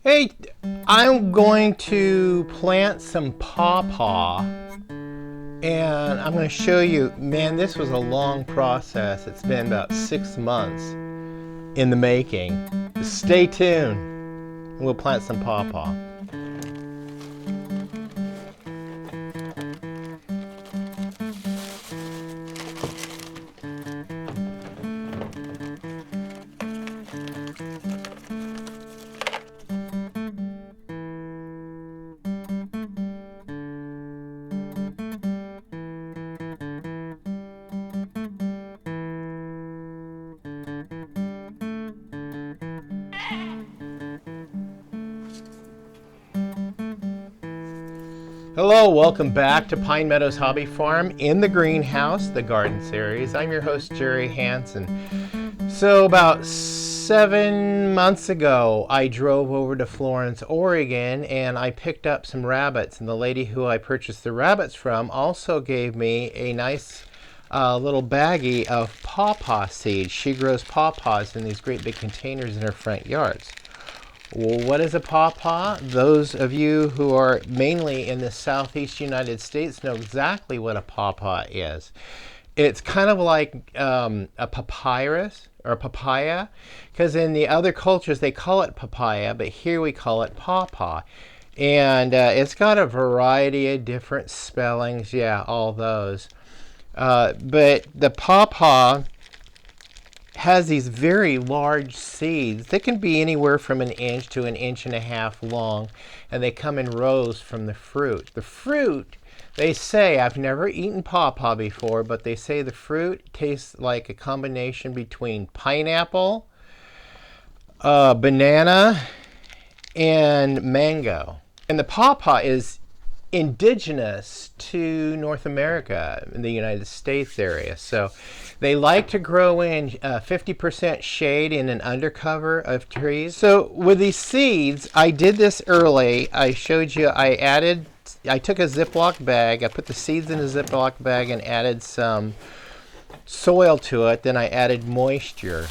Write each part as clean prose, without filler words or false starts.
Hey, I'm going to plant some pawpaw and I'm going to show you, man, this was a long process. It's been about 6 months in the making. Stay tuned and we'll plant some pawpaw. Hello, welcome back to Pine Meadows Hobby Farm in the greenhouse, the garden series. I'm your host, Jerry Hansen. So about 7 months ago, I drove over to Florence, Oregon, and I picked up some rabbits. And the lady who I purchased the rabbits from also gave me a nice little baggie of pawpaw seeds. She grows pawpaws in these great big containers in her front yards. Well, what is a pawpaw? Those of you who are mainly in the southeast United States know exactly what a pawpaw is. It's kind of like a papyrus or a papaya, because in the other cultures they call it papaya, but here we call it pawpaw. And it's got a variety of different spellings, yeah, all those. But the pawpaw has these very large seeds. They can be anywhere from an inch to an inch and a half long, and they come in rows from the fruit. The fruit, they say, I've never eaten pawpaw before, but they say the fruit tastes like a combination between pineapple, banana, and mango. And the pawpaw is indigenous to North America, in the United States area. So they like to grow in 50% shade in an undercover of trees. So with these seeds, I did this early. I showed you, I took a Ziploc bag, I put the seeds in a Ziploc bag and added some soil to it. Then I added moisture.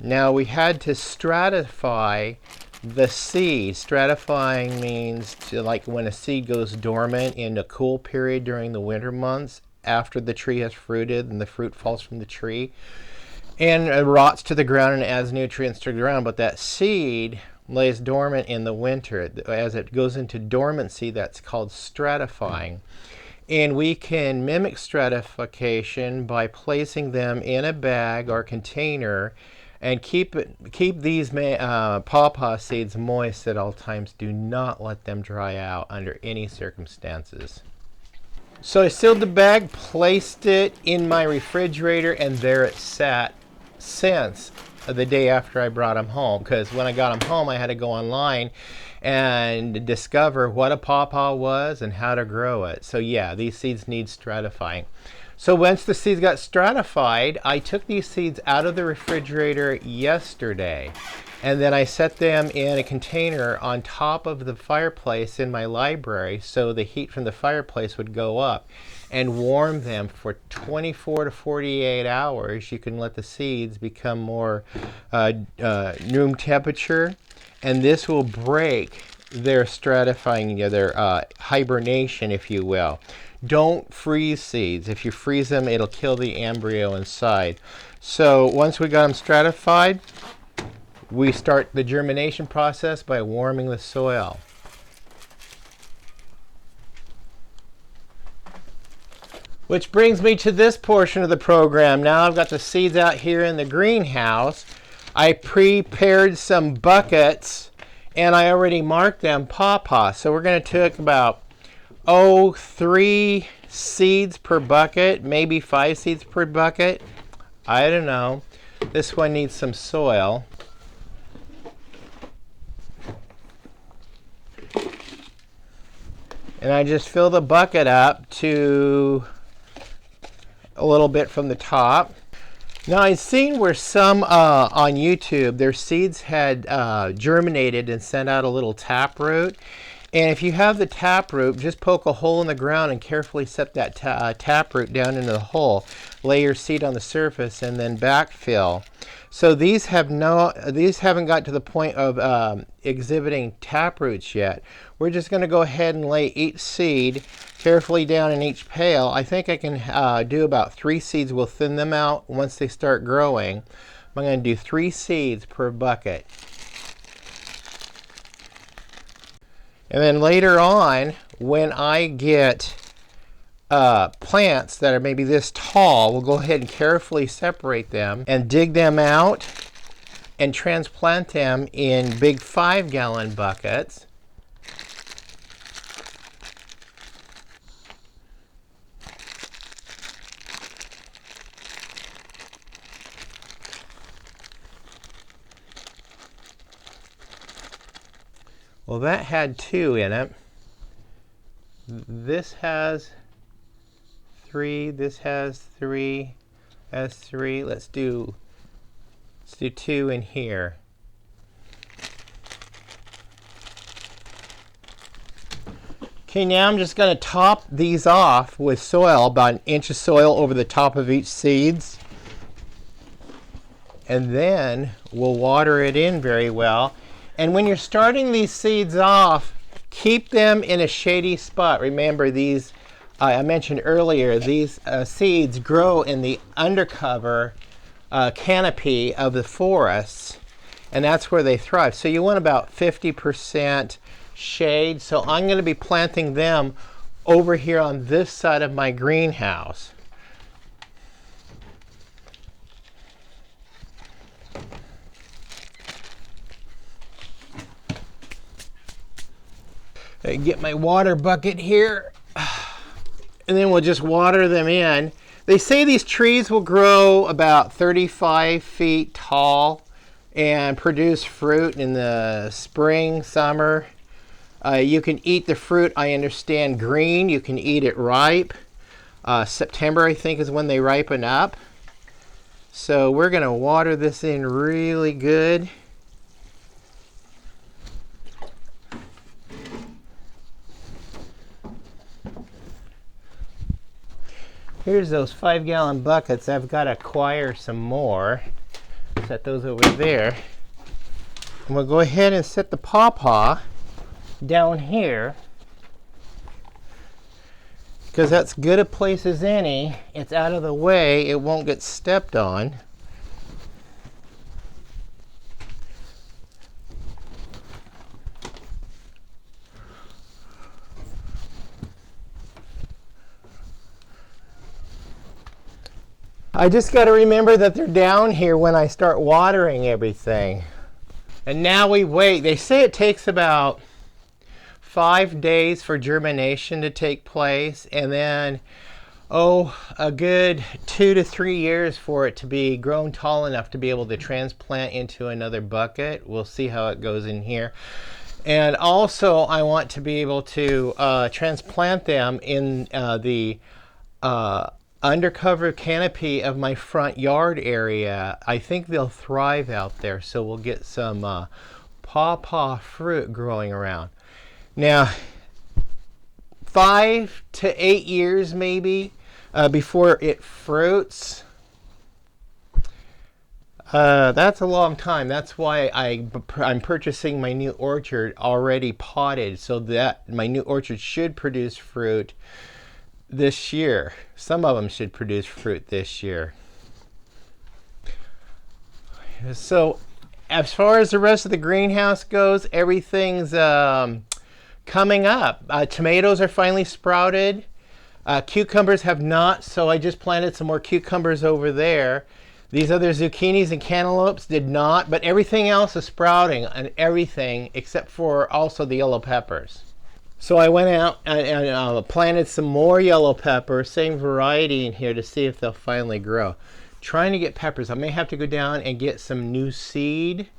Now we had to stratify the seed. Stratifying means like when a seed goes dormant in a cool period during the winter months after the tree has fruited and the fruit falls from the tree and it rots to the ground and adds nutrients to the ground. But that seed lays dormant in the winter. As it goes into dormancy, that's called stratifying. And we can mimic stratification by placing them in a bag or container and keep these pawpaw seeds moist at all times. Do not let them dry out under any circumstances. So I sealed the bag, placed it in my refrigerator, and there it sat since the day after I brought them home. Because when I got them home, I had to go online and discover what a pawpaw was and how to grow it. So yeah, these seeds need stratifying. So once the seeds got stratified, I took these seeds out of the refrigerator yesterday. And then I set them in a container on top of the fireplace in my library so the heat from the fireplace would go up, and warm them for 24 to 48 hours. You can let the seeds become more room temperature, and this will break their stratifying, their hibernation, if you will. Don't freeze seeds. If you freeze them, it'll kill the embryo inside. So once we got them stratified, we start the germination process by warming the soil. Which brings me to this portion of the program. Now I've got the seeds out here in the greenhouse. I prepared some buckets and I already marked them pawpaw. So we're going to take about 3 seeds per bucket, maybe 5 seeds per bucket. I don't know. This one needs some soil. And I just fill the bucket up to a little bit from the top. Now I've seen where some on YouTube, their seeds had germinated and sent out a little taproot. And if you have the taproot, just poke a hole in the ground and carefully set that taproot down into the hole. Lay your seed on the surface and then backfill. So these haven't got to the point of exhibiting taproots yet. We're just going to go ahead and lay each seed carefully down in each pail. I think I can do about 3 seeds. We'll thin them out once they start growing. I'm going to do 3 seeds per bucket. And then later on, when I get plants that are maybe this tall, we'll go ahead and carefully separate them and dig them out and transplant them in big 5-gallon buckets. Well, that had 2 in it. This has 3. This has 3. That's 3. Let's do 2 in here. Okay, now I'm just going to top these off with soil, about 1 inch of soil over the top of each seeds. And then we'll water it in very well. And when you're starting these seeds off, keep them in a shady spot. Remember, these, I mentioned earlier, these seeds grow in the undercover canopy of the forests, and that's where they thrive. So you want about 50% shade. So I'm going to be planting them over here on this side of my greenhouse. I get my water bucket here, and then we'll just water them in. They say these trees will grow about 35 feet tall and produce fruit in the spring, summer. You can eat the fruit, I understand, green. You can eat it ripe. September, I think, is when they ripen up. So we're going to water this in really good. Here's those 5-gallon buckets. I've got to acquire some more. Set those over there. And we'll go ahead and set the pawpaw down here, because that's good a place as any. It's out of the way. It won't get stepped on. I just got to remember that they're down here when I start watering everything. And now we wait. They say it takes about 5 days for germination to take place, and then a good 2 to 3 years for it to be grown tall enough to be able to transplant into another bucket. We'll see how it goes in here. And also I want to be able to transplant them in the undercover canopy of my front yard area. I think they'll thrive out there, so we'll get some pawpaw fruit growing around. Now, 5 to 8 years maybe before it fruits. That's a long time. That's why I'm purchasing my new orchard already potted, so that my new orchard should produce fruit this year. Some of them should produce fruit this year. So as far as the rest of the greenhouse goes, everything's coming up. Tomatoes are finally sprouted. Cucumbers have not, so I just planted some more cucumbers over there. These other zucchinis and cantaloupes did not, but everything else is sprouting, and everything except for also the yellow peppers. So I went out and planted some more yellow peppers, same variety in here, to see if they'll finally grow. Trying to get peppers. I may have to go down and get some new seed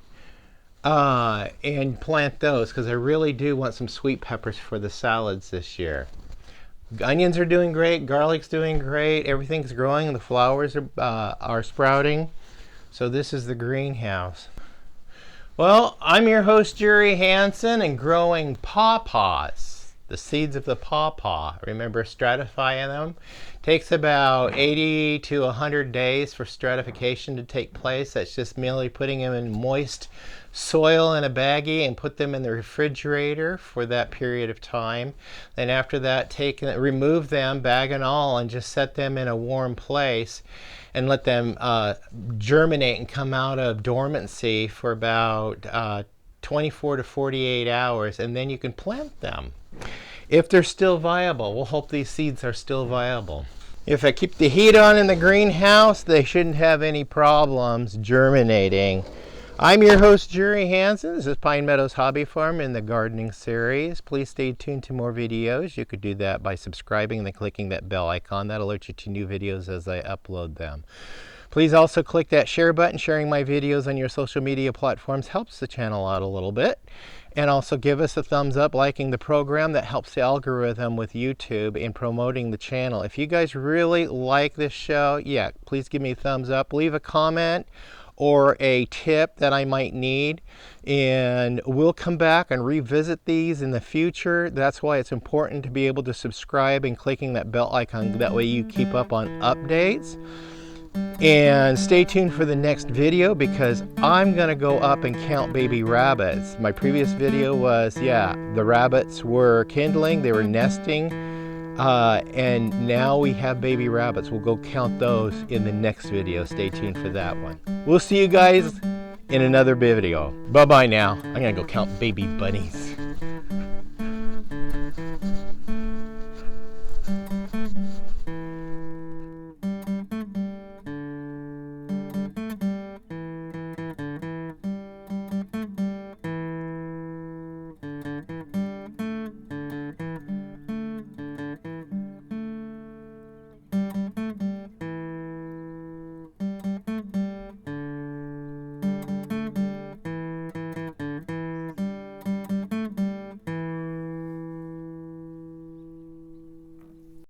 and plant those because I really do want some sweet peppers for the salads this year. Onions are doing great, garlic's doing great, everything's growing, the flowers are sprouting. So this is the greenhouse. Well, I'm your host, Jerry Hansen, and growing pawpaws, the seeds of the pawpaw. Remember stratifying them? Takes about 80 to 100 days for stratification to take place. That's just merely putting them in moist soil in a baggie and put them in the refrigerator for that period of time. Then after that, remove them, bag and all, and just set them in a warm place and let them germinate and come out of dormancy for about 24 to 48 hours, and then you can plant them if they're still viable. We'll hope these seeds are still viable. If I keep the heat on in the greenhouse, they shouldn't have any problems germinating. I'm your host, Jerry Hansen. This is Pine Meadows Hobby Farm in the gardening series. Please stay tuned to more videos. You could do that by subscribing and then clicking that bell icon. That'll alert you to new videos as I upload them. Please also click that share button. Sharing my videos on your social media platforms helps the channel out a little bit. And also give us a thumbs up, liking the program. That helps the algorithm with YouTube in promoting the channel. If you guys really like this show, yeah, please give me a thumbs up. Leave a comment or a tip that I might need, and we'll come back and revisit these in the future. That's why it's important to be able to subscribe and clicking that bell icon. That way you keep up on updates. And stay tuned for the next video because I'm going to go up and count baby rabbits. My previous video was, yeah, the rabbits were kindling, they were nesting, and now we have baby rabbits. We'll go count those in the next video. Stay tuned for that one. We'll see you guys in another video. Bye-bye now. I'm going to go count baby bunnies.